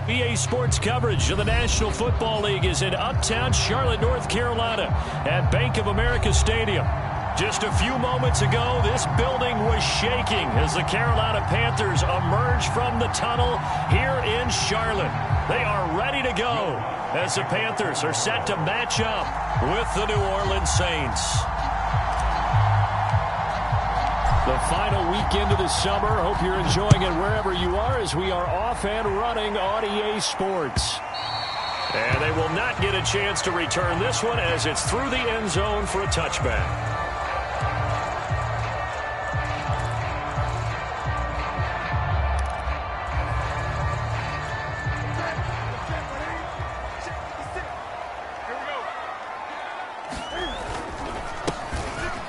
EA Sports coverage of the National Football League is in uptown Charlotte, North Carolina at Bank of America Stadium. Just a few moments ago, this building was shaking as the Carolina Panthers emerged from the tunnel here in Charlotte. They are ready to go as the Panthers are set to match up with the New Orleans Saints. The final weekend of the summer. Hope you're enjoying it wherever you are as we are off and running on EA Sports. And they will not get a chance to return this one as it's through the end zone for a touchback.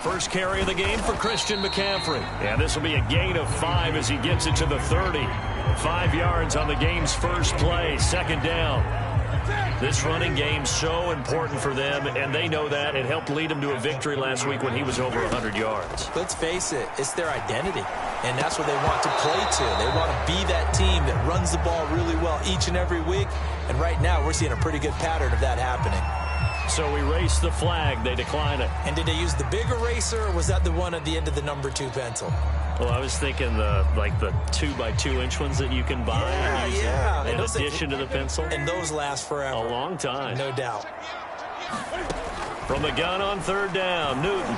First carry of the game for Christian McCaffrey. And this will be a gain of 5 as he gets it to the 30. 5 yards on the game's first play, second down. This running game so important for them, and they know that. It helped lead them to a victory last week when he was over 100 yards. Let's face it, it's their identity, and that's what they want to play to. They want to be that team that runs the ball really well each and every week, and right now we're seeing a pretty good pattern of that happening. So we race the flag. They decline it. And did they use the big eraser, or was that the one at the end of the number 2 pencil? Well, I was thinking the 2x2-inch ones that you can buy. Yeah. In addition to the pencil. And those last forever. A long time. No doubt. From the gun on third down, Newton.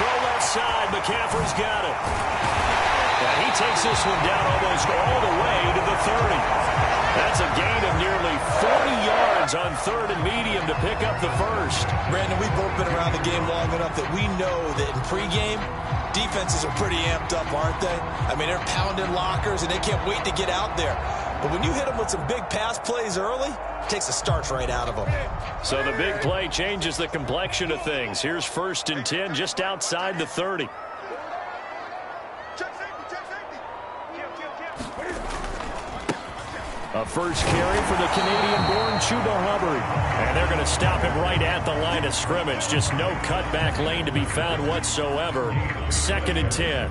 Throw left side. McCaffrey's got it. And he takes this one down almost all the way to the 30. That's a gain of nearly 40 yards on third and medium to pick up the first. Brandon, we've both been around the game long enough that we know that in pregame, defenses are pretty amped up, aren't they? I mean, they're pounding lockers, and they can't wait to get out there. But when you hit them with some big pass plays early, it takes the starch right out of them. So the big play changes the complexion of things. Here's 1st and 10 just outside the 30. A first carry for the Canadian-born Chuba Hubbard. And they're going to stop him right at the line of scrimmage. Just no cutback lane to be found whatsoever. 2nd and 10.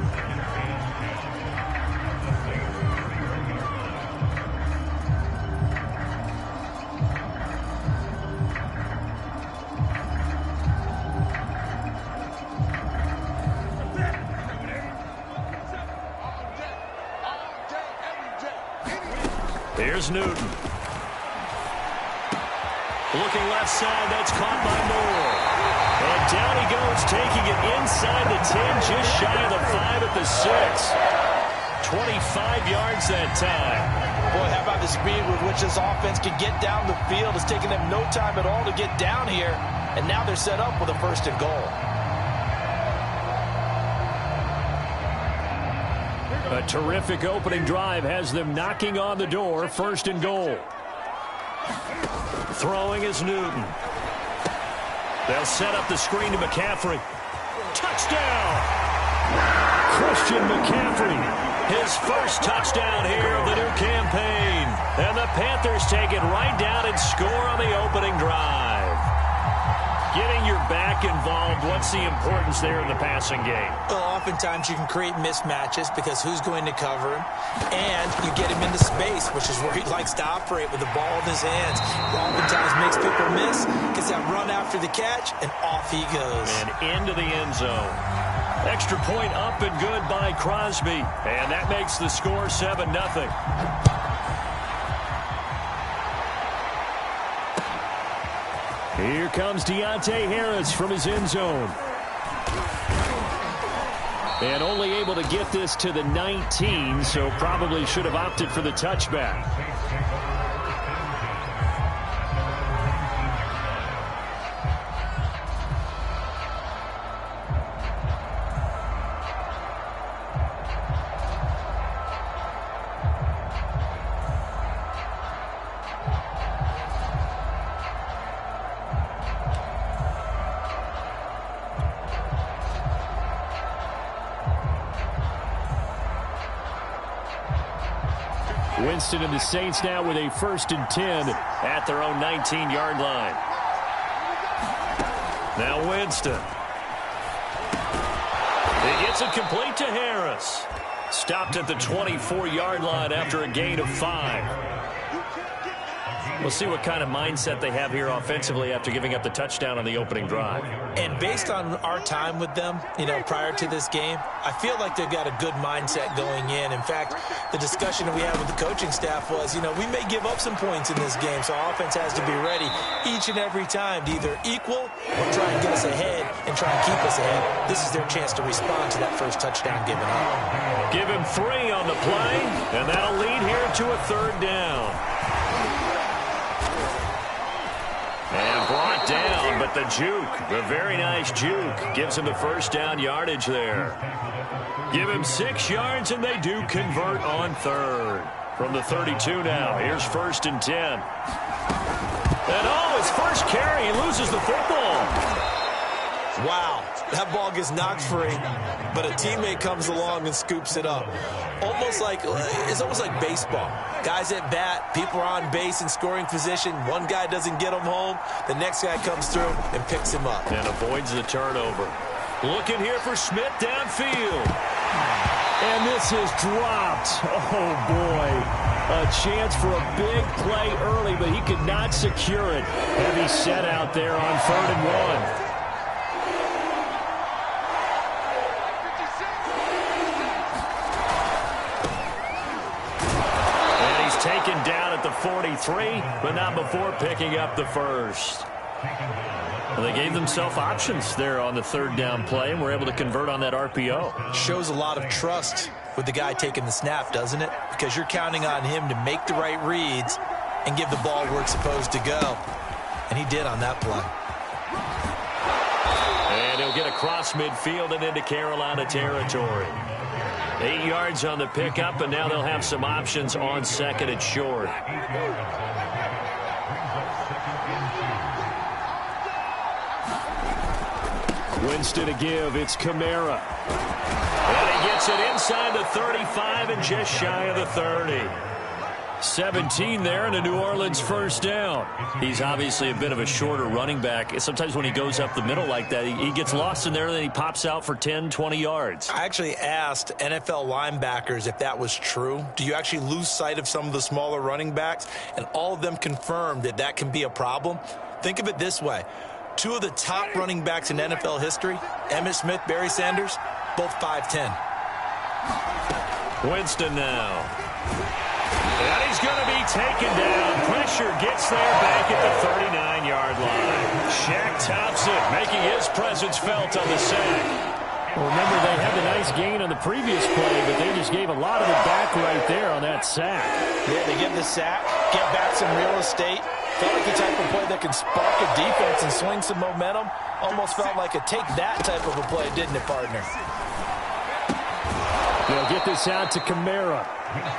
Here's Newton. Looking left side, that's caught by Moore. And down he goes, taking it inside the 10, just shy of the 5 at the 6. 25 yards that time. Boy, how about the speed with which this offense can get down the field? It's taking them no time at all to get down here. And now they're set up with a 1st and goal. A terrific opening drive has them knocking on the door. 1st and goal. Throwing is Newton. They'll set up the screen to McCaffrey. Touchdown! Christian McCaffrey. His first touchdown here of the new campaign. And the Panthers take it right down and score on the opening drive. Getting your back involved, what's the importance there in the passing game? Well, oftentimes you can create mismatches because who's going to cover him? And you get him into space, which is where he likes to operate with the ball in his hands. He oftentimes makes people miss, gets that run after the catch, and off he goes. And into the end zone. Extra point up and good by Crosby. And that makes the score 7-0. Here comes Deontay Harris from his end zone. And only able to get this to the 19, so probably should have opted for the touchback. Winston and the Saints now with a 1st and 10 at their own 19-yard line. Now Winston. He gets it complete to Harris. Stopped at the 24-yard line after a gain of 5. We'll see what kind of mindset they have here offensively after giving up the touchdown on the opening drive. And based on our time with them, prior to this game, I feel like they've got a good mindset going in. In fact, the discussion that we had with the coaching staff was, we may give up some points in this game, so our offense has to be ready each and every time to either equal or try and get us ahead and try and keep us ahead. This is their chance to respond to that first touchdown given up. Give him 3 on the play, and that'll lead here to a 3rd down. And brought down, but the juke, the very nice juke, gives him the first down yardage there. Give him 6 yards, and they do convert on 3rd. From the 32 now, here's 1st and 10. And his first carry, he loses the football. Wow, that ball gets knocked free, but a teammate comes along and scoops it up. It's almost like baseball. Guys at bat, people are on base in scoring position. One guy doesn't get him home. The next guy comes through and picks him up. And avoids the turnover. Looking here for Smith downfield. And this is dropped. Oh, boy. A chance for a big play early, but he could not secure it. Heavy set out there on 3rd and 1. Taken down at the 43, but not before picking up the first. Well, they gave themselves options there on the 3rd down play and were able to convert on that RPO. Shows a lot of trust with the guy taking the snap, doesn't it? Because you're counting on him to make the right reads and give the ball where it's supposed to go. And he did on that play. And he'll get across midfield and into Carolina territory. 8 yards on the pickup, and now they'll have some options on 2nd and short. Winston to give. It's Kamara. And he gets it inside the 35 and just shy of the 30. 17 there and a New Orleans first down. He's obviously a bit of a shorter running back. Sometimes when he goes up the middle like that, he gets lost in there and then he pops out for 10, 20 yards. I actually asked NFL linebackers if that was true. Do you actually lose sight of some of the smaller running backs? And all of them confirmed that that can be a problem. Think of it this way. 2 of the top running backs in NFL history, Emmitt Smith, Barry Sanders, both 5'10". Winston now. And he's going to be taken down. Pressure gets there back at the 39-yard line. Shaq Thompson making his presence felt on the sack. Well, remember, they had the nice gain on the previous play, but they just gave a lot of it back right there on that sack. Yeah, they give the sack, get back some real estate. Felt like the type of play that can spark a defense and swing some momentum. Almost felt like a take that type of a play, didn't it, partner? They'll get this out to Kamara.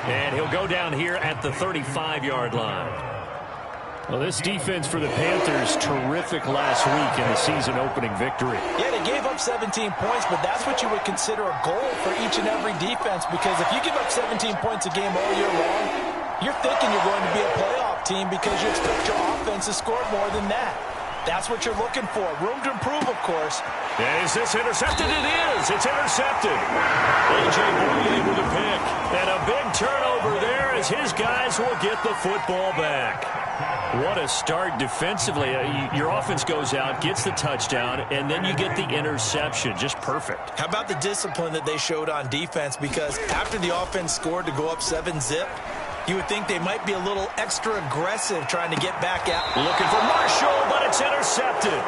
And he'll go down here at the 35-yard line. Well, this defense for the Panthers, terrific last week in the season-opening victory. Yeah, they gave up 17 points, but that's what you would consider a goal for each and every defense, because if you give up 17 points a game all year long, you're thinking you're going to be a playoff team because you expect your offense to score more than that. That's what you're looking for. Room to improve, of course. And is this intercepted? It is. It's intercepted. A.J. Bouye with a pick. And a big turnover there as his guys will get the football back. What a start defensively. Your offense goes out, gets the touchdown, and then you get the interception. Just perfect. How about the discipline that they showed on defense? Because after the offense scored to go up 7-zip, you would think they might be a little extra aggressive trying to get back out. Looking for Marshall, but it's intercepted.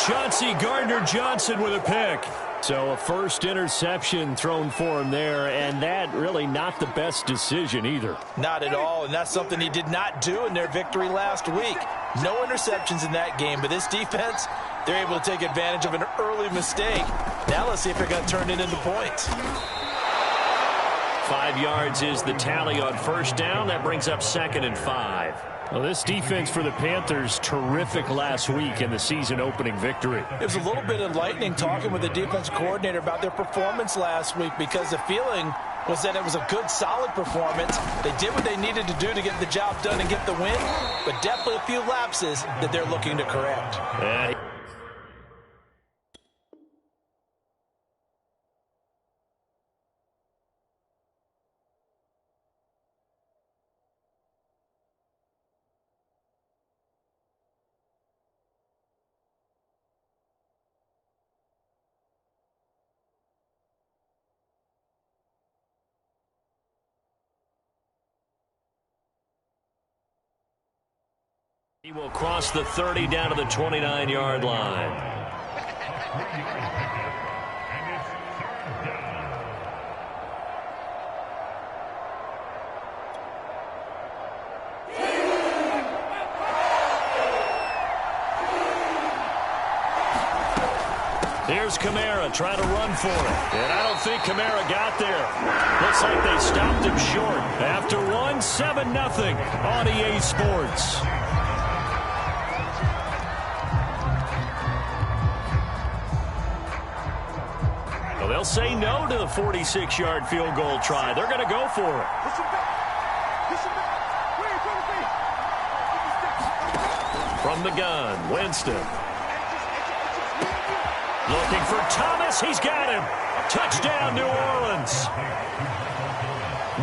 Chauncey Gardner-Johnson with a pick. So a first interception thrown for him there, and that really not the best decision either. Not at all, and that's something he did not do in their victory last week. No interceptions in that game, but this defense, they're able to take advantage of an early mistake. Now let's see if they're going to turn it into points. 5 yards is the tally on first down. That brings up 2nd and 5. Well, this defense for the Panthers, terrific last week in the season-opening victory. It was a little bit enlightening talking with the defense coordinator about their performance last week, because the feeling was that it was a good, solid performance. They did what they needed to do to get the job done and get the win, but definitely a few lapses that they're looking to correct. He will cross the 30 down to the 29-yard line. Here's Kamara trying to run for it. And I don't think Kamara got there. Looks like they stopped him short. After 7-0 on EA Sports. Well, they'll say no to the 46-yard field goal try. They're going to go for it. From the gun, Winston. Looking for Thomas. He's got him. Touchdown, New Orleans.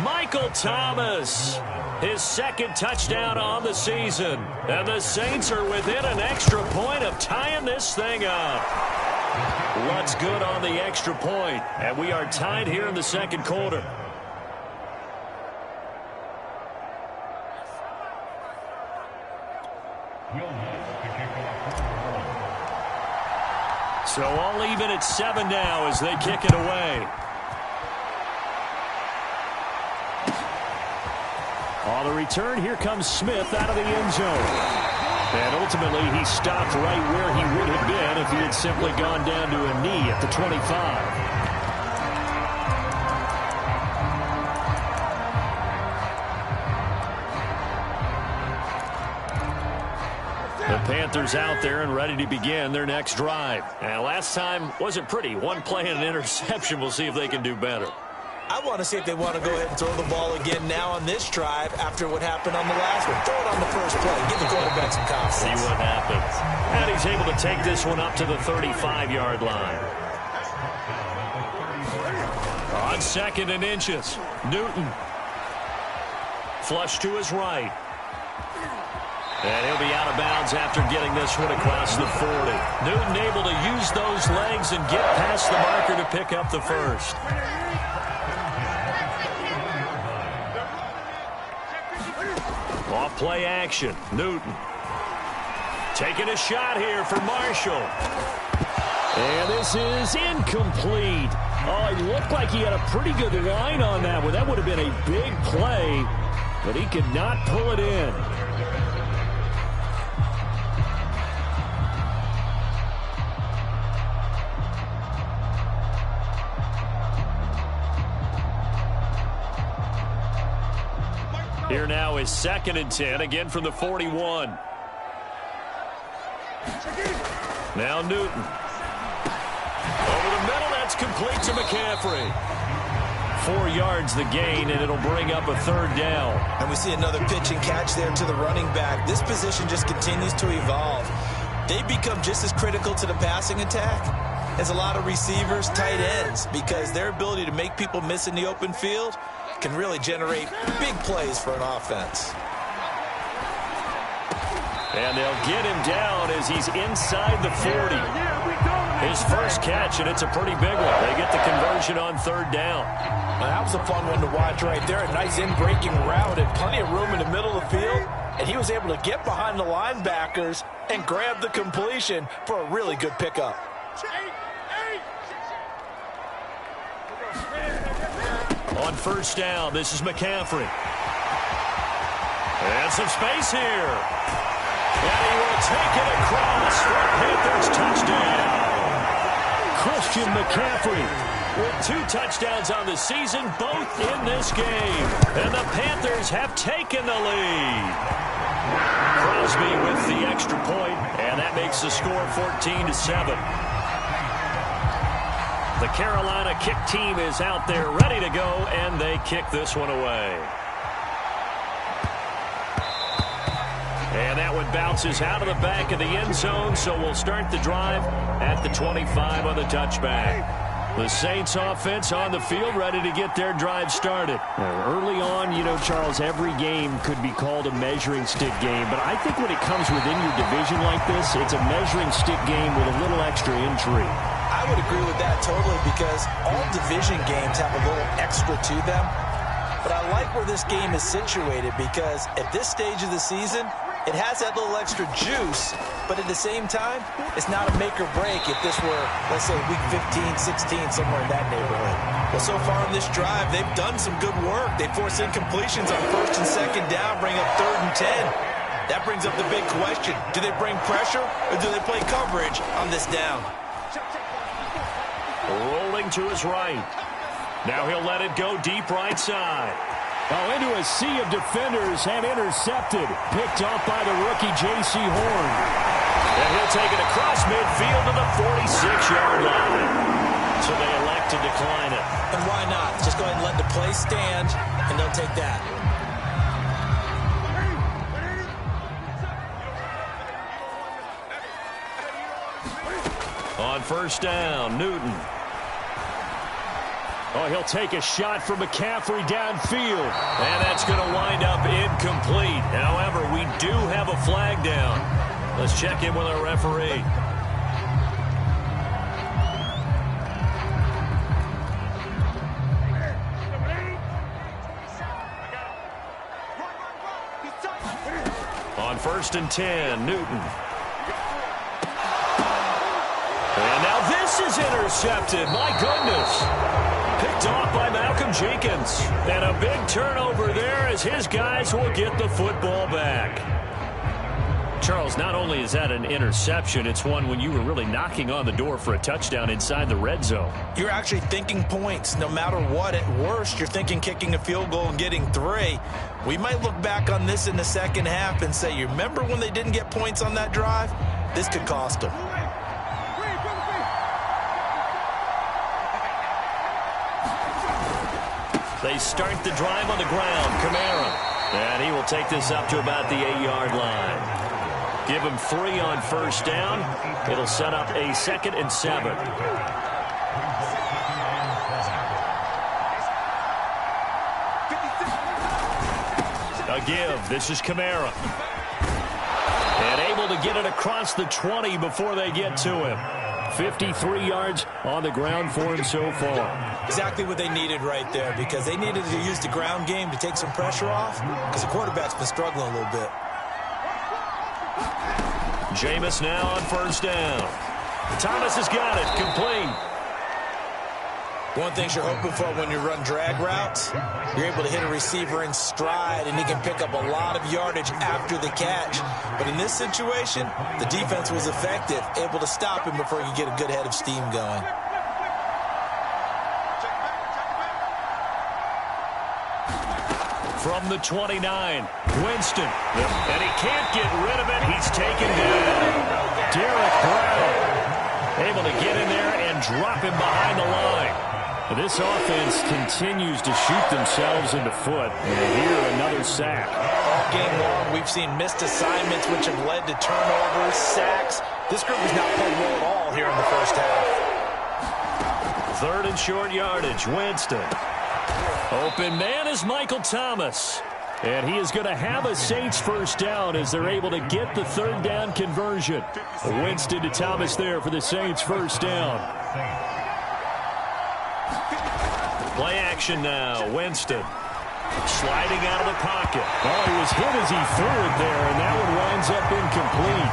Michael Thomas, his second touchdown on the season. And the Saints are within an extra point of tying this thing up. What's good on the extra point? And we are tied here in the second quarter. So all even at 7 now as they kick it away. On the return, here comes Smith out of the end zone. And ultimately, he stopped right where he would have been if he had simply gone down to a knee at the 25. The Panthers out there and ready to begin their next drive. And last time wasn't pretty. One play and an interception. We'll see if they can do better. I want to see if they want to go ahead and throw the ball again now on this drive after what happened on the last one. Throw it on the first play. Give the quarterback some confidence. See what happens. And he's able to take this one up to the 35-yard line. On 2nd and inches, Newton. Flush to his right. And he'll be out of bounds after getting this one across the 40. Newton able to use those legs and get past the marker to pick up the first. Off play action. Newton. Taking a shot here for Marshall. And this is incomplete. Oh, it looked like he had a pretty good line on that one. That would have been a big play, but he could not pull it in. Here now is 2nd and 10, again from the 41. Now Newton. Over the middle, that's complete to McCaffrey. 4 yards the gain, and it'll bring up a 3rd down. And we see another pitch and catch there to the running back. This position just continues to evolve. They become just as critical to the passing attack as a lot of receivers, tight ends, because their ability to make people miss in the open field can really generate big plays for an offense. And they'll get him down as he's inside the 40. His first catch, and it's a pretty big one. They get the conversion on 3rd down. Now, that was a fun one to watch right there. A nice in-breaking route and plenty of room in the middle of the field. And he was able to get behind the linebackers and grab the completion for a really good pickup. On 1st down, this is McCaffrey. And some space here. And he will take it across for a Panthers touchdown. Christian McCaffrey with 2 touchdowns on the season, both in this game. And the Panthers have taken the lead. Crosby with the extra point, and that makes the score 14-7. The Carolina kick team is out there ready to go, and they kick this one away. And that one bounces out of the back of the end zone, so we'll start the drive at the 25 on the touchback. The Saints offense on the field ready to get their drive started. Early on, you know, Charles, every game could be called a measuring stick game. But I think when it comes within your division like this, it's a measuring stick game with a little extra intrigue. I would agree with that totally, because all division games have a little extra to them. But I like where this game is situated, because at this stage of the season, it has that little extra juice, but at the same time, it's not a make or break if this were, let's say, week 15, 16, somewhere in that neighborhood. Well, so far in this drive, they've done some good work. They force incompletions on first and second down, bring up 3rd and 10. That brings up the big question. Do they bring pressure or do they play coverage on this down? Rolling to his right. Now he'll let it go deep right side. Oh, into a sea of defenders and intercepted. Picked off by the rookie J.C. Horn. And he'll take it across midfield to the 46-yard line. So they elect to decline it. And why not? Just go ahead and let the play stand, and they'll take that. On first down, Newton. Oh, he'll take a shot from McCaffrey downfield. And that's going to wind up incomplete. However, we do have a flag down. Let's check in with our referee. On first and 10, Newton. And now this is intercepted. My goodness. Picked off by Malcolm Jenkins. And a big turnover there as his guys will get the football back. Charles, not only is that an interception, it's one when you were really knocking on the door for a touchdown inside the red zone. You're actually thinking points. No matter what, at worst, you're thinking kicking a field goal and getting 3. We might look back on this in the second half and say, you remember when they didn't get points on that drive? This could cost them. They start the drive on the ground. Kamara. And he will take this up to about the 8-yard line. Give him 3 on first down. It'll set up a 2nd and 7. A give. This is Kamara. And able to get it across the 20 before they get to him. 53 yards on the ground for him so far. Exactly what they needed right there, because they needed to use the ground game to take some pressure off, because the quarterback's been struggling a little bit. Jameis now on first down. Thomas has got it. Complete. One thing you're hoping for when you run drag routes, you're able to hit a receiver in stride, and he can pick up a lot of yardage after the catch. But in this situation, the defense was effective, able to stop him before he could get a good head of steam going. From the 29, Winston. And he can't get rid of it. He's taken down. Derek Brown able to get in there and drop him behind the line. This offense continues to shoot themselves in the foot. And here, another sack. All game long, we've seen missed assignments, which have led to turnovers, sacks. This group has not played well at all here in the first half. 3rd and short yardage, Winston. Open man is Michael Thomas. And he is going to have a Saints first down as they're able to get the 3rd down conversion. Winston to Thomas there for the Saints first down. Play action now, Winston. Sliding out of the pocket. Oh, he was hit as he threw it there, and that one winds up incomplete.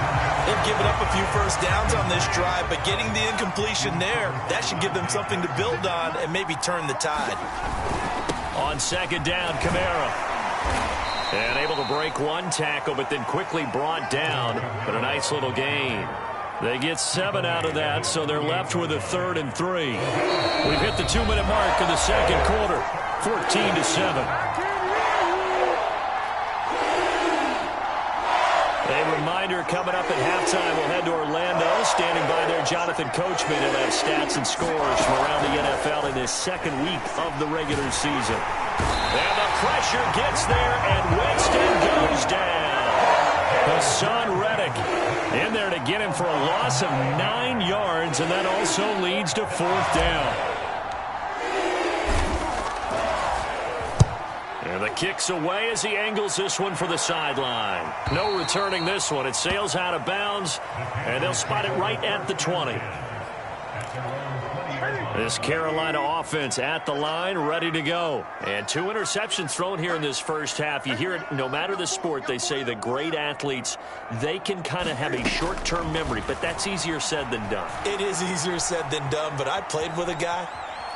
They've given up a few first downs on this drive, but getting the incompletion there, that should give them something to build on and maybe turn the tide. On second down, Kamara. And able to break one tackle, but then quickly brought down. But a nice little gain. They get 7 out of that, so they're left with a 3rd and 3. We've hit the 2-minute mark in the second quarter. 14-7. A reminder coming up at halftime. We'll head to Orlando. Standing by there, Jonathan Coachman. He'll have stats and scores from around the NFL in this second week of the regular season. And the pressure gets there, and Winston goes down. Hassan Reddick in there to get him for a loss of 9 yards, and that also leads to 4th down. And the kick's away as he angles this one for the sideline. No returning this one. It sails out of bounds, and they'll spot it right at the 20. This Carolina offense at the line, ready to go. And 2 interceptions thrown here in this first half. You hear it, no matter the sport, they say the great athletes, they can kind of have a short-term memory, but that's easier said than done. It is easier said than done, but I played with a guy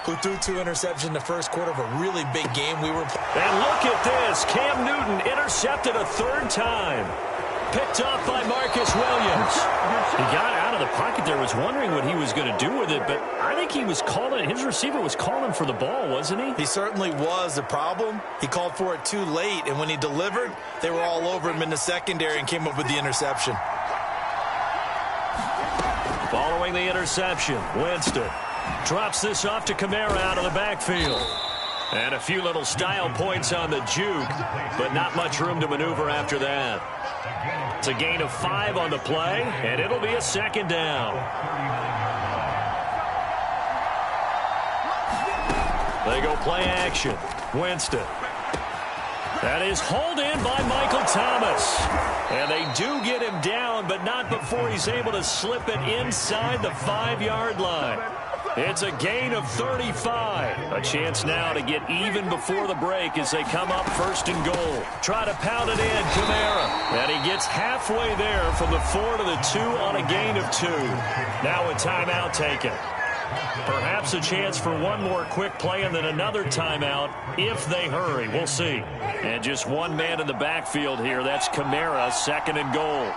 who threw 2 interceptions in the first quarter of a really big game we were playing. And look at this. Cam Newton intercepted a 3rd time. Picked off by Marcus Williams. He got out of the pocket there, was wondering what he was going to do with it, but I think he was calling, his receiver was calling for the ball, wasn't he? He certainly was. The problem, he called for it too late, and when he delivered, they were all over him in the secondary and came up with the interception. Following the interception, Winston drops this off to Kamara out of the backfield. And a few little style points on the juke, but not much room to maneuver after that. It's a gain of 5 on the play, and it'll be a 2nd down. They go play action. Winston. That is hauled in by Michael Thomas. And they do get him down, but not before he's able to slip it inside the 5-yard line. It's a gain of 35. A chance now to get even before the break as they come up 1st and goal. Try to pound it in, Kamara. And he gets halfway there from the 4 to the 2 on a gain of 2. Now a timeout taken. Perhaps a chance for one more quick play and then another timeout if they hurry. We'll see. And just one man in the backfield here. That's Kamara, 2nd and goal.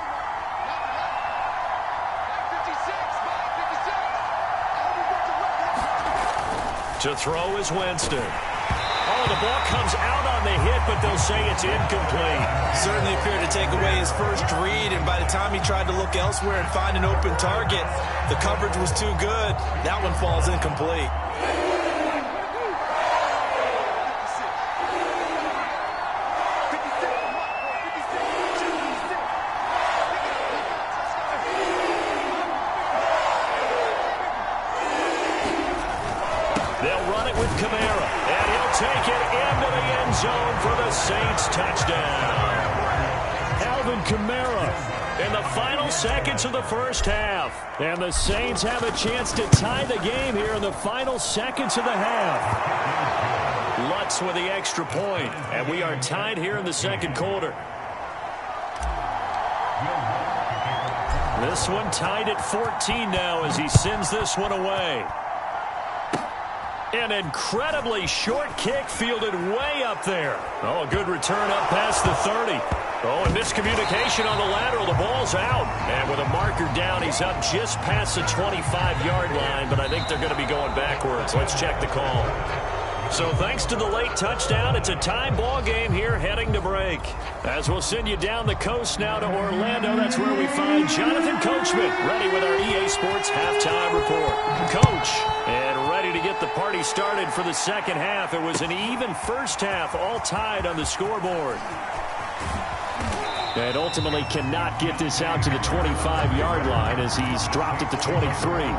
To throw is Winston. Oh, the ball comes out on the hit, but they'll say it's incomplete. Certainly appeared to take away his first read, and by the time he tried to look elsewhere and find an open target, the coverage was too good. That one falls incomplete. Kamara, and he'll take it into the end zone for the Saints touchdown. Alvin Kamara in the final seconds of the first half. And the Saints have a chance to tie the game here in the final seconds of the half. Lutz with the extra point, and we are tied here in the 2nd quarter. This one tied at 14 now as he sends this one away. An incredibly short kick fielded way up there. Oh, a good return up past the 30. Oh, and miscommunication on the lateral. The ball's out. And with a marker down, he's up just past the 25-yard line, but I think they're going to be going backwards. Let's check the call. So thanks to the late touchdown, it's a tie ball game here heading to break. As we'll send you down the coast now to Orlando, that's where we find Jonathan Coachman, ready with our EA Sports Halftime Report. Coach, and ready to get the party started for the 2nd half. It was an even first half, all tied on the scoreboard. And ultimately cannot get this out to the 25-yard line as he's dropped at the 23.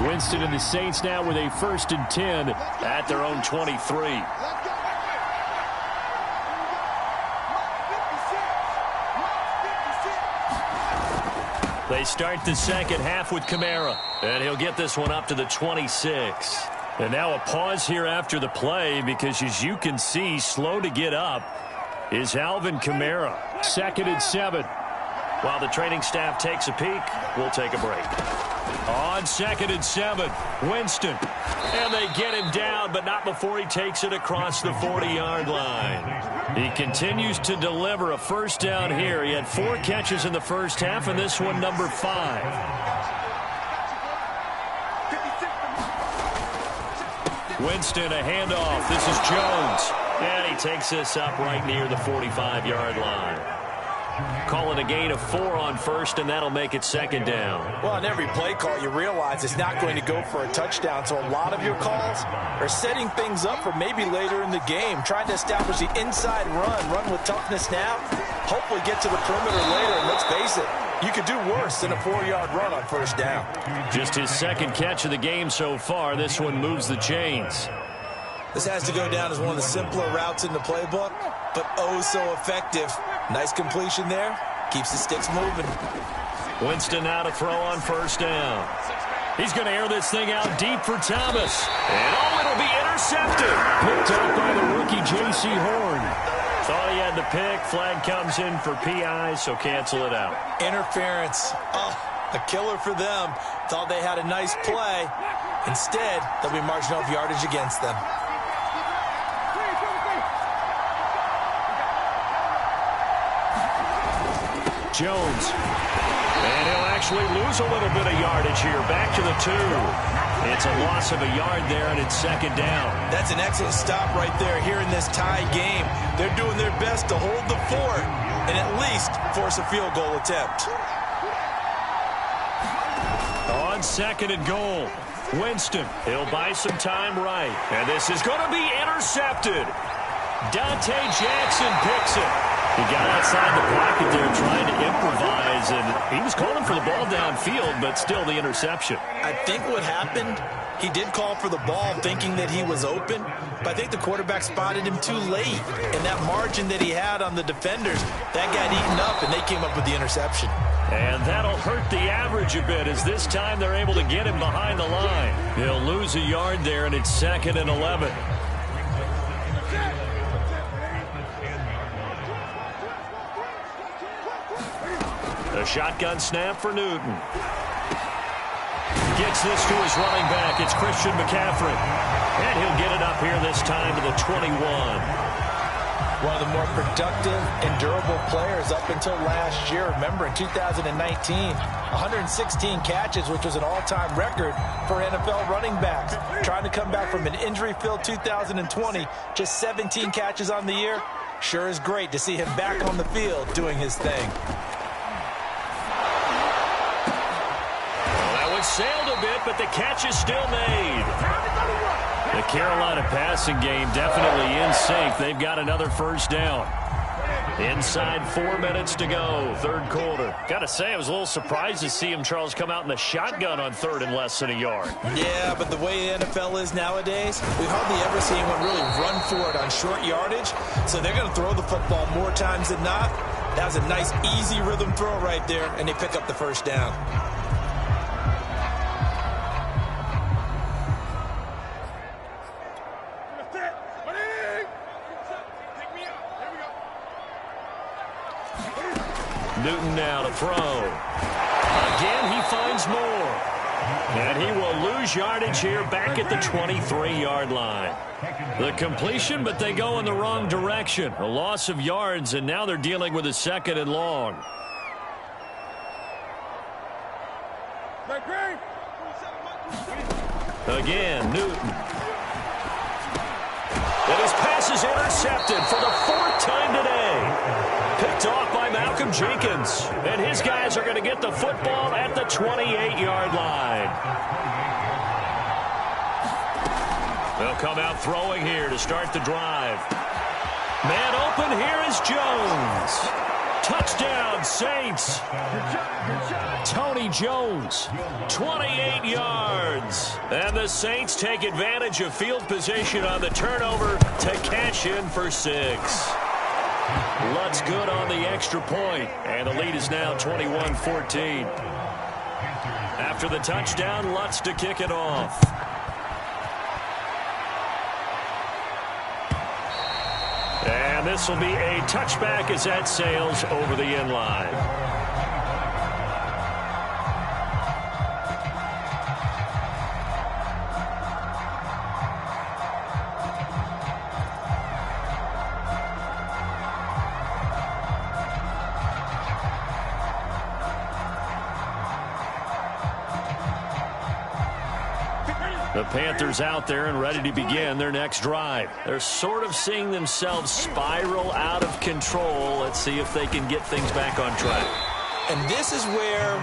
Winston and the Saints now with a 1st and 10 at their own 23. They start the 2nd half with Kamara, and he'll get this one up to the 26. And now a pause here after the play because, as you can see, slow to get up is Alvin Kamara. 2nd and 7. While the training staff takes a peek, we'll take a break. On 2nd and 7, Winston. And they get him down, but not before he takes it across the 40-yard line. He continues to deliver a 1st down here. He had 4 catches in the first half, and this one number 5. Winston, a handoff. This is Jones. And he takes this up right near the 45-yard line. Calling a gain of 4 on 1st, and that'll make it 2nd down. Well, on every play call, you realize it's not going to go for a touchdown, so a lot of your calls are setting things up for maybe later in the game, trying to establish the inside run with toughness now, hopefully get to the perimeter later, and let's face it, you could do worse than a 4-yard run on 1st down. Just his 2nd catch of the game so far. This one moves the chains. This has to go down as one of the simpler routes in the playbook, but oh so effective Nice completion there. Keeps the sticks moving. Winston now to throw on first down. He's going to air this thing out deep for Thomas. And it'll be intercepted. Picked up by the rookie J.C. Horn. Thought he had the pick. Flag comes in for PI, so cancel it out. Interference. Oh, a killer for them. Thought they had a nice play. Instead, they'll be marching off yardage against them. Jones. And he'll actually lose a little bit of yardage here. Back to the 2. It's a loss of a yard there, and it's second down. That's an excellent stop right there here in this tie game. They're doing their best to hold the fort and at least force a field goal attempt. On second and goal, Winston. He'll buy some time right. And this is going to be intercepted. Dante Jackson picks it. He got outside the pocket there trying to improvise, and he was calling for the ball downfield, but still the interception. I think what happened, he did call for the ball thinking that he was open, but I think the quarterback spotted him too late. And that margin that he had on the defenders, that got eaten up, and they came up with the interception. And that'll hurt the average a bit, as this time they're able to get him behind the line. He'll lose a yard there, and it's 2nd and 11. A shotgun snap for Newton. Gets this to his running back. It's Christian McCaffrey. And he'll get it up here this time to the 21. One of the more productive and durable players up until last year. Remember, in 2019, 116 catches, which was an all-time record for NFL running backs. Trying to come back from an injury-filled 2020, just 17 catches on the year. Sure is great to see him back on the field doing his thing. Sailed a bit, but the catch is still made. The Carolina passing game definitely in sync. They've got another first down. Inside 4 minutes to go, third quarter. Got to say, I was a little surprised to see him, Charles, come out in the shotgun on third and less than a yard. Yeah, but the way the NFL is nowadays, we hardly ever see anyone really run for it on short yardage. So they're going to throw the football more times than not. That was a nice, easy rhythm throw right there, and they pick up the first down. Newton now to throw. Again, he finds more. And he will lose yardage here back at the 23-yard line. The completion, but they go in the wrong direction. A loss of yards, and now they're dealing with a 2nd and long. Again, Newton. And his pass is intercepted for the 4th time today. Picked off by Malcolm Jenkins. And his guys are going to get the football at the 28-yard line. They'll come out throwing here to start the drive. Man open, here is Jones. Touchdown, Saints. Tony Jones, 28 yards. And the Saints take advantage of field position on the turnover to cash in for 6. Lutz good on the extra point, and the lead is now 21-14. After the touchdown, Lutz to kick it off. And this will be a touchback as that sails over the end line. The Panthers out there and ready to begin their next drive. They're sort of seeing themselves spiral out of control. Let's see if they can get things back on track. And this is where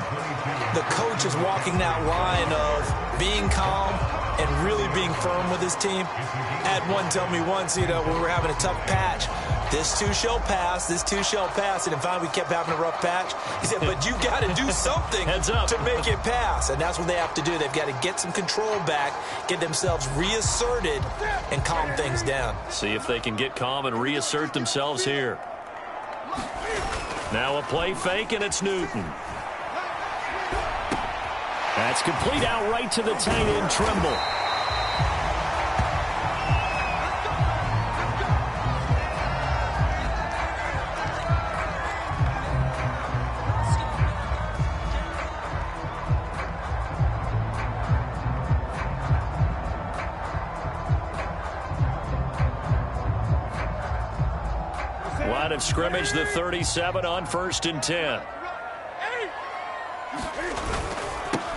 the coach is walking that line of being calm and really being firm with his team. I had one tell me once, when we were having a tough patch, this too shall pass, this too shall pass. And finally we kept having a rough patch. He said, but you got to do something to make it pass. And that's what they have to do. They've got to get some control back, get themselves reasserted, and calm things down. See if they can get calm and reassert themselves here. Now a play fake, and it's Newton. That's complete out right to the tight end, Tremble. Line of scrimmage, the 37 on 1st and 10.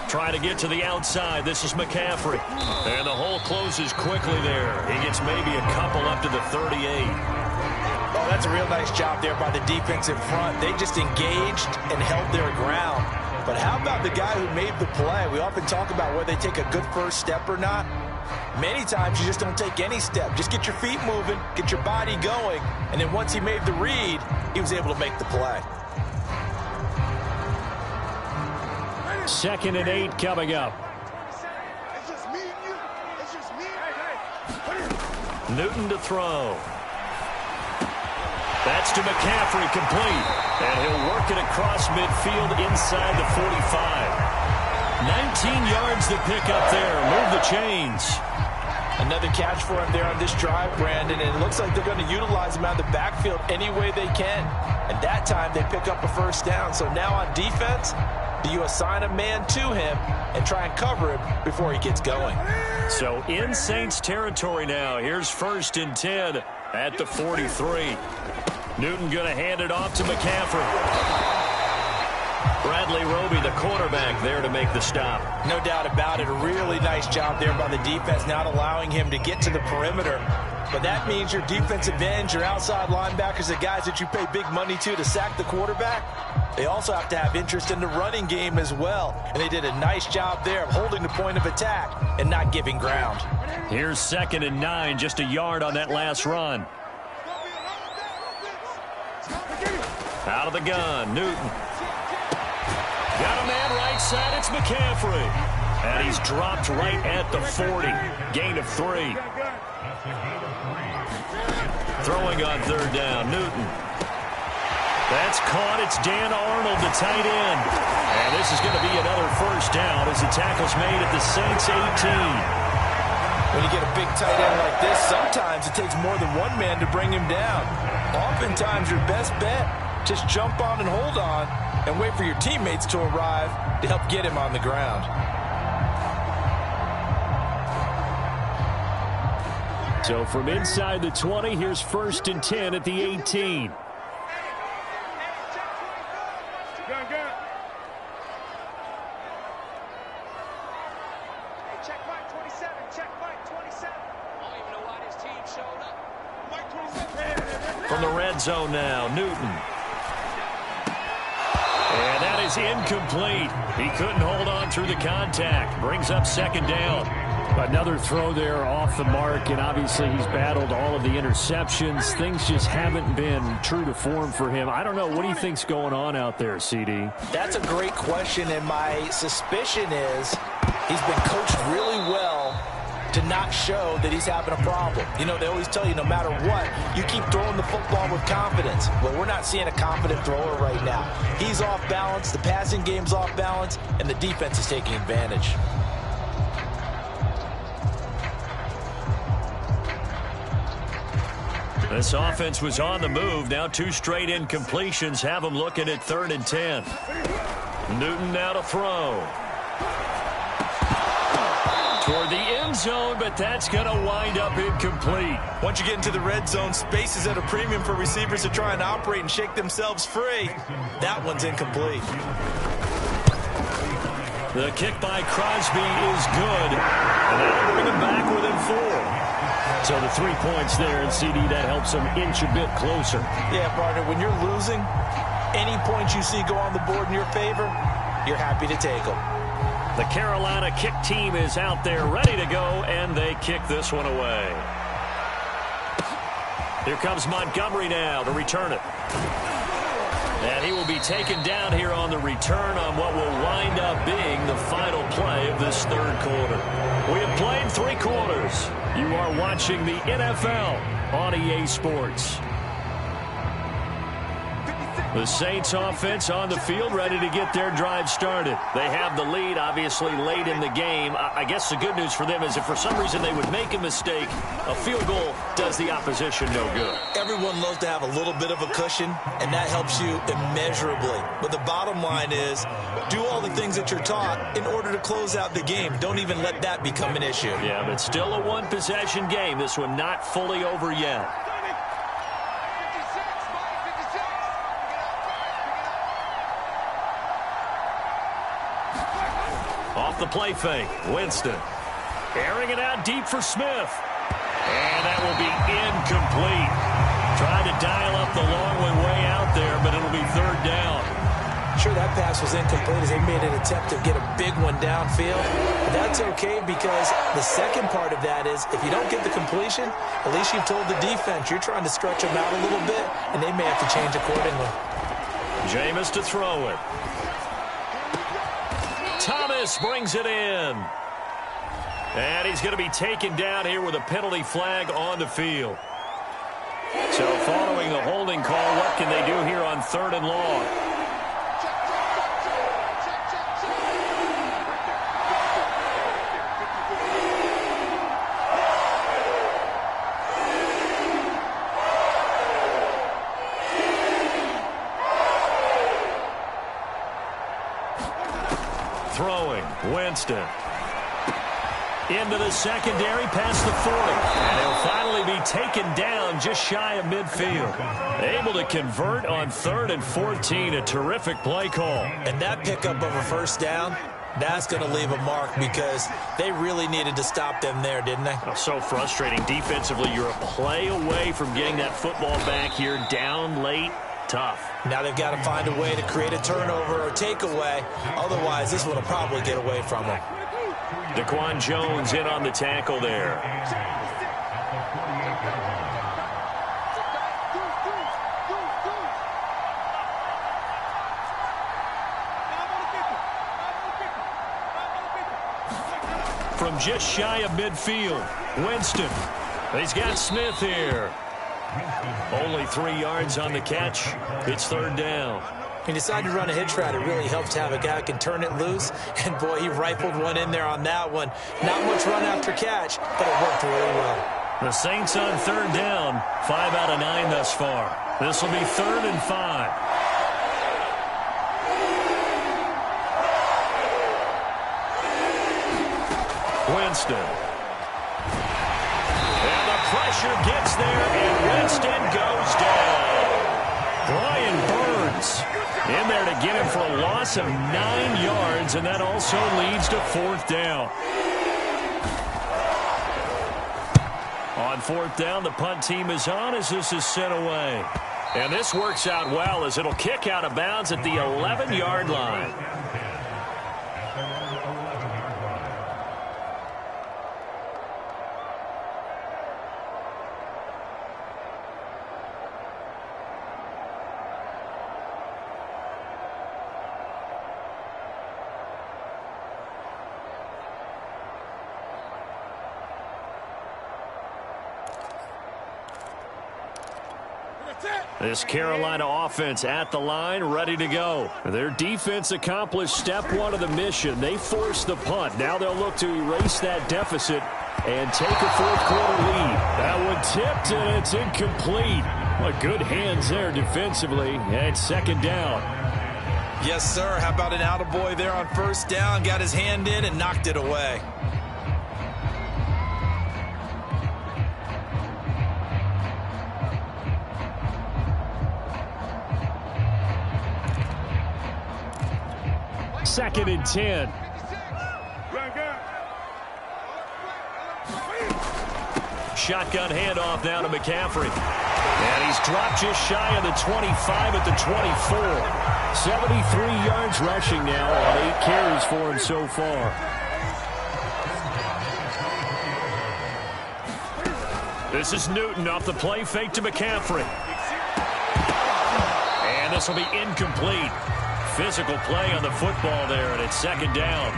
Trying to get to the outside. This is McCaffrey. And the hole closes quickly there. He gets maybe a couple up to the 38. Oh, that's a real nice job there by the defense in front. They just engaged and held their ground. But how about the guy who made the play? We often talk about whether they take a good first step or not. Many times you just don't take any step. Just get your feet moving, get your body going, and then once he made the read, he was able to make the play. 2nd and 8 coming up. Newton to throw. That's to McCaffrey, complete. And he'll work it across midfield inside the 45. 19 yards to pick up there. Move the chains. Another catch for him there on this drive, Brandon, and it looks like they're going to utilize him out of the backfield any way they can. And that time they pick up a first down. So now on defense, do you assign a man to him and try and cover him before he gets going? So in Saints territory now. Here's 1st and 10 at the 43. Newton going to hand it off to McCaffrey. Bradley Roby, the quarterback, there to make the stop. No doubt about it. A really nice job there by the defense, not allowing him to get to the perimeter. But that means your defensive ends, your outside linebackers, the guys that you pay big money to sack the quarterback, they also have to have interest in the running game as well. And they did a nice job there of holding the point of attack and not giving ground. Here's 2nd and 9, just a yard on that last run. Out of the gun, Newton. Got a man right side, it's McCaffrey. And he's dropped right at the 40. Gain of 3. Throwing on 3rd down, Newton. That's caught. It's Dan Arnold, the tight end. And this is going to be another first down as the tackle's made at the Saints 18. When you get a big tight end like this, sometimes it takes more than one man to bring him down. Oftentimes your best bet, just jump on and hold on and wait for your teammates to arrive to help get him on the ground. So from inside the 20, here's 1st and 10 at the 18. From the red zone now, Newton. And that is incomplete. He couldn't hold on through the contact. Brings up 2nd down. Another throw there off the mark, and obviously he's battled all of the interceptions. Things just haven't been true to form for him. I don't know. What do you think's going on out there, CD? That's a great question, and my suspicion is he's been coached really well to not show that he's having a problem. You know, they always tell you no matter what, you keep throwing the football with confidence. Well, we're not seeing a confident thrower right now. He's off balance, the passing game's off balance, and the defense is taking advantage. This offense was on the move. Now 2 straight incompletions have them looking at 3rd and 10. Newton now to throw. Toward the end zone, but that's going to wind up incomplete. Once you get into the red zone, space is at a premium for receivers to try and operate and shake themselves free. That one's incomplete. The kick by Crosby is good. And that'll bring him back within 4. So the 3 points there, and CD, that helps them inch a bit closer. Yeah, partner, when you're losing, any points you see go on the board in your favor, you're happy to take them. The Carolina kick team is out there ready to go, and they kick this one away. Here comes Montgomery now to return it. And he will be taken down here on the return on what will wind up being the final play of this 3rd quarter. We have played 3 quarters. You are watching the NFL on EA Sports. 56. The Saints offense on the field, ready to get their drive started. They have the lead, obviously, late in the game. I guess the good news for them is if for some reason they would make a mistake, a field goal does the opposition no good. Everyone loves to have a little bit of a cushion, and that helps you immeasurably. But the bottom line is, do all the things that you're taught in order to close out the game. Don't even let that become an issue. Yeah, but still a one-possession game. This one not fully over yet. Off the play fake, Winston. Airing it out deep for Smith. And that will be incomplete. Tried to dial up the long one way out there, but it'll be third down. Sure, that pass was incomplete as they made an attempt to get a big one downfield. But that's okay because the second part of that is if you don't get the completion, at least you've told the defense you're trying to stretch them out a little bit, and they may have to change accordingly. Jameis to throw it. Thomas brings it in. And he's going to be taken down here with a penalty flag on the field. So following the holding call, what can they do here on 3rd and long? Throwing, Winston. Into the secondary, past the 40. And he'll finally be taken down just shy of midfield. Able to convert on 3rd and 14. A terrific play call. And that pickup of a first down, that's going to leave a mark because they really needed to stop them there, didn't they? Oh, so frustrating. Defensively, you're a play away from getting that football back here. Down late. Tough. Now they've got to find a way to create a turnover or takeaway. Otherwise, this one will probably get away from them. Daquan Jones in on the tackle there. From just shy of midfield, Winston. He's got Smith here. Only 3 yards on the catch. It's 3rd down. He decided to run a hitch route. It really helps to have a guy who can turn it loose. And, boy, he rifled one in there on that one. Not much run after catch, but it worked really well. The Saints on 3rd down. 5 out of 9 thus far. This will be 3rd and 5. Winston. And the pressure gets there, and Winston goes down. Brian Burns in there to get him for a loss of 9 yards, and that also leads to 4th down. On 4th down, the punt team is on as this is sent away. And this works out well as it'll kick out of bounds at the 11-yard line. This Carolina offense at the line, ready to go. Their defense accomplished step 1 of the mission. They forced the punt. Now they'll look to erase that deficit and take a 4th quarter lead. That one tipped, and it's incomplete. Well, good hands there defensively, and 2nd down. Yes, sir. How about an attaboy there on 1st down? Got his hand in and knocked it away. Second and 10. Shotgun handoff now to McCaffrey. And he's dropped just shy of the 25 at the 24. 73 yards rushing now on 8 carries for him so far. This is Newton off the play fake to McCaffrey. And this will be incomplete. Physical play on the football there, and it's 2nd down.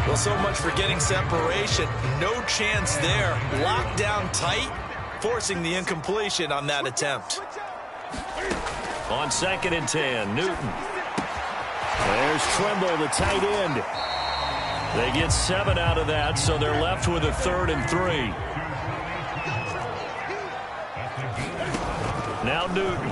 Well, so much for getting separation. No chance there. Locked down tight, forcing the incompletion on that attempt. On 2nd and 10, Newton. There's Trimble, the tight end. They get 7 out of that, so they're left with a 3rd and 3. Now Newton.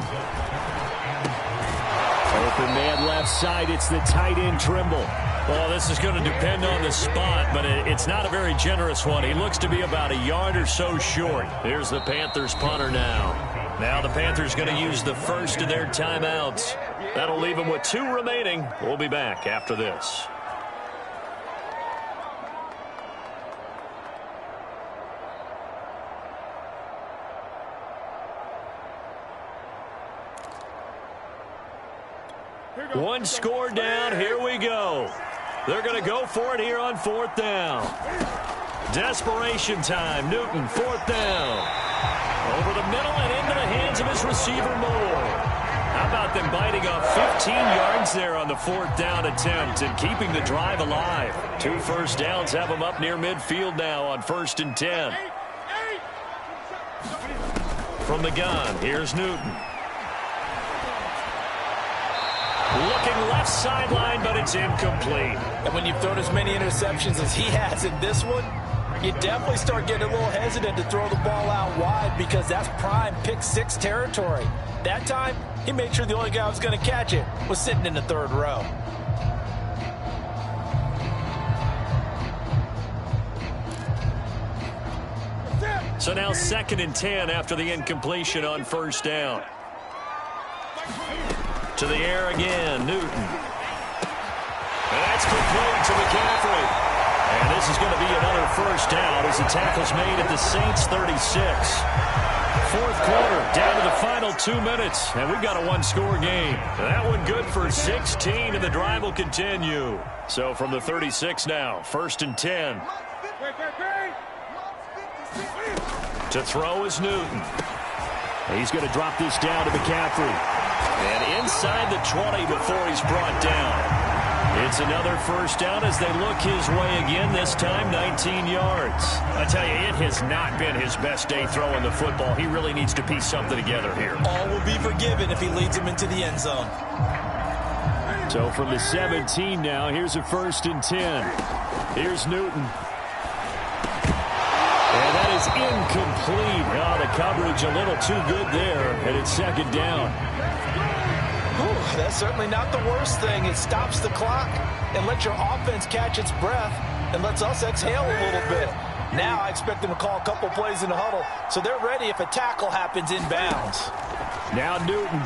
Open man left side. It's the tight end, Trimble. Well, this is going to depend on the spot, but it's not a very generous one. He looks to be about a yard or so short. Here's the Panthers punter now. Now the Panthers going to use the first of their timeouts. That'll leave them with 2 remaining. We'll be back after this. One score down. Here we go. They're going to go for it here on 4th down. Desperation time. Newton, 4th down. Over the middle and into the hands of his receiver, Moore. How about them biting off 15 yards there on the 4th down attempt and keeping the drive alive? 2 first downs have them up near midfield now on 1st and 10. From the gun, here's Newton. Looking left sideline, but it's incomplete. And when you've thrown as many interceptions as he has in this one, you definitely start getting a little hesitant to throw the ball out wide because that's prime pick 6 territory. That time, he made sure the only guy who was going to catch it was sitting in the 3rd row. So now 2nd and 10 after the incompletion on 1st down. To the air again, Newton. And that's complete to McCaffrey. And this is going to be another 1st down as the tackle's made at the Saints 36. 4th quarter, down to the final 2 minutes, and we've got a 1-score game. That one good for 16, and the drive will continue. So from the 36 now, 1st and 10. To throw is Newton. He's going to drop this down to McCaffrey. And inside the 20 before he's brought down. It's another 1st down as they look his way again, this time 19 yards. I tell you, it has not been his best day throwing the football. He really needs to piece something together here. All will be forgiven if he leads them into the end zone. So from the 17 now, here's a 1st and 10. Here's Newton. And that is incomplete. Oh, the coverage a little too good there, and it's 2nd down. That's certainly not the worst thing. It stops the clock and lets your offense catch its breath and lets us exhale a little bit. Now I expect them to call a couple plays in the huddle, so they're ready if a tackle happens inbounds. Now Newton.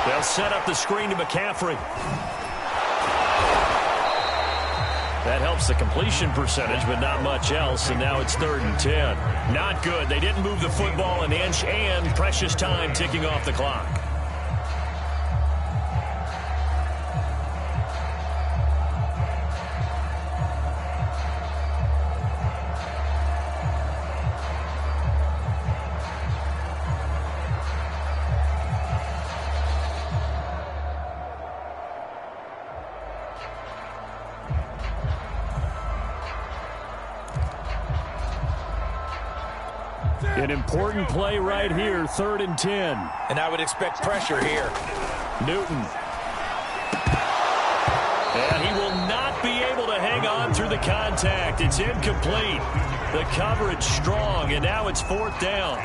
They'll set up the screen to McCaffrey. That helps the completion percentage, but not much else, and now it's 3rd and 10. Not good. They didn't move the football an inch, and precious time ticking off the clock. An important play right here, 3rd and 10. And I would expect pressure here. Newton. And he will not be able to hang on through the contact. It's incomplete. The coverage strong, and now it's 4th down.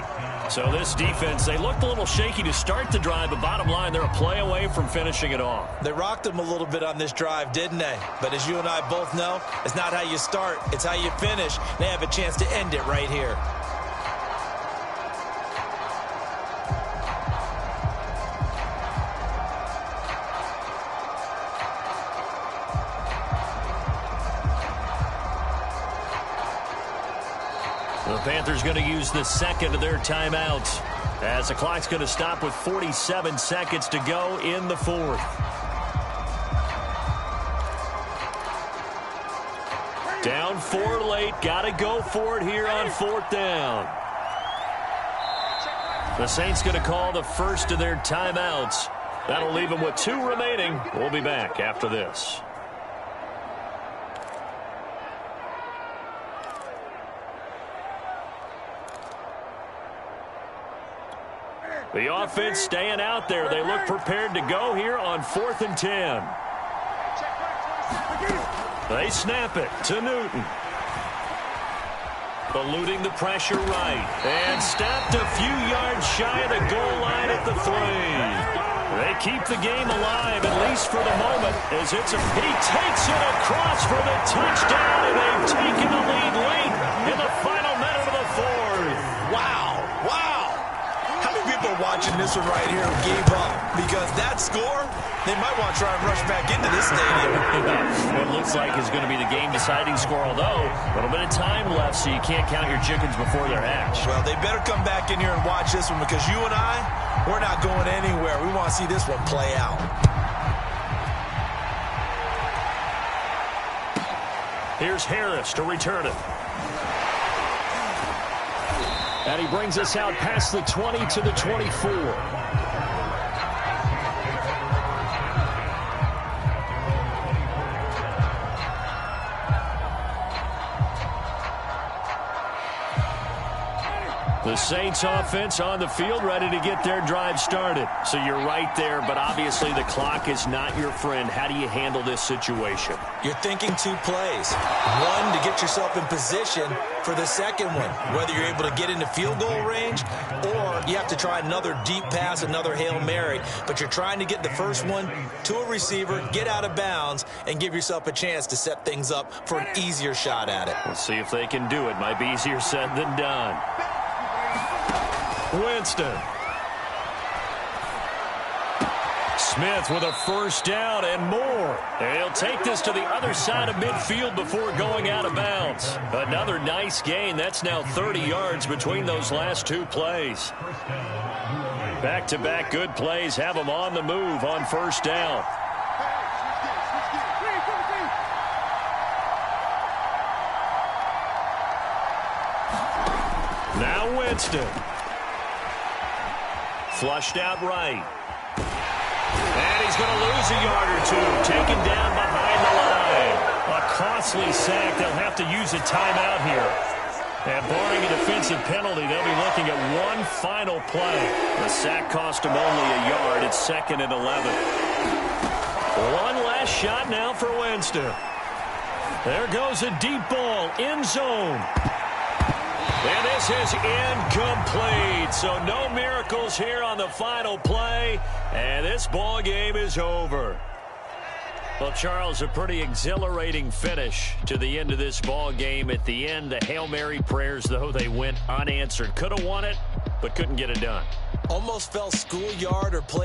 So this defense, they looked a little shaky to start the drive, but bottom line, they're a play away from finishing it off. They rocked them a little bit on this drive, didn't they? But as you and I both know, it's not how you start, it's how you finish. They have a chance to end it right here. The Panthers going to use the 2nd of their timeouts as the clock's going to stop with 47 seconds to go in the 4th. Down 4 late. Got to go for it here on 4th down. The Saints going to call the first of their timeouts. That'll leave them with 2 remaining. We'll be back after this. The offense staying out there. They look prepared to go here on 4th and 10. They snap it to Newton. Eluding the pressure right. And stopped a few yards shy of the goal line at the 3. They keep the game alive, at least for the moment, as he takes it across for the touchdown, and they've taken the lead late in the final minute of the 4th. Wow. How many people watching this one right here gave up? Because that score, they might want to try and rush back into this stadium. It looks like it's going to be the game-deciding score, although a little bit of time left, so you can't count your chickens before they're hatched. Well, they better come back in here and watch this one, because you and I, we're not going anywhere. We want to see this one play out. Here's Harris to return it. And he brings us out past the 20 to the 24. The Saints offense on the field, ready to get their drive started. So you're right there, but obviously the clock is not your friend. How do you handle this situation? You're thinking 2 plays. One, to get yourself in position for the second one, whether you're able to get into field goal range or you have to try another deep pass, another Hail Mary. But you're trying to get the first one to a receiver, get out of bounds, and give yourself a chance to set things up for an easier shot at it. We'll see if they can do it. Might be easier said than done. Winston. Smith with a first down and more. They'll take this to the other side of midfield before going out of bounds. Another nice gain. That's now 30 yards between those last 2 plays. Back-to-back good plays have them on the move on first down. Now Winston. Flushed out right. And he's going to lose a yard or 2. Taken down behind the line. A costly sack. They'll have to use a timeout here. And barring a defensive penalty, they'll be looking at one final play. The sack cost him only a yard. It's 2nd and 11. One last shot now for Winston. There goes a deep ball. End zone. And this is incomplete. So no miracles here on the final play. And this ball game is over. Well, Charles, a pretty exhilarating finish to the end of this ball game. At the end, the Hail Mary prayers, though, they went unanswered. Could have won it, but couldn't get it done. Almost fell schoolyard or play.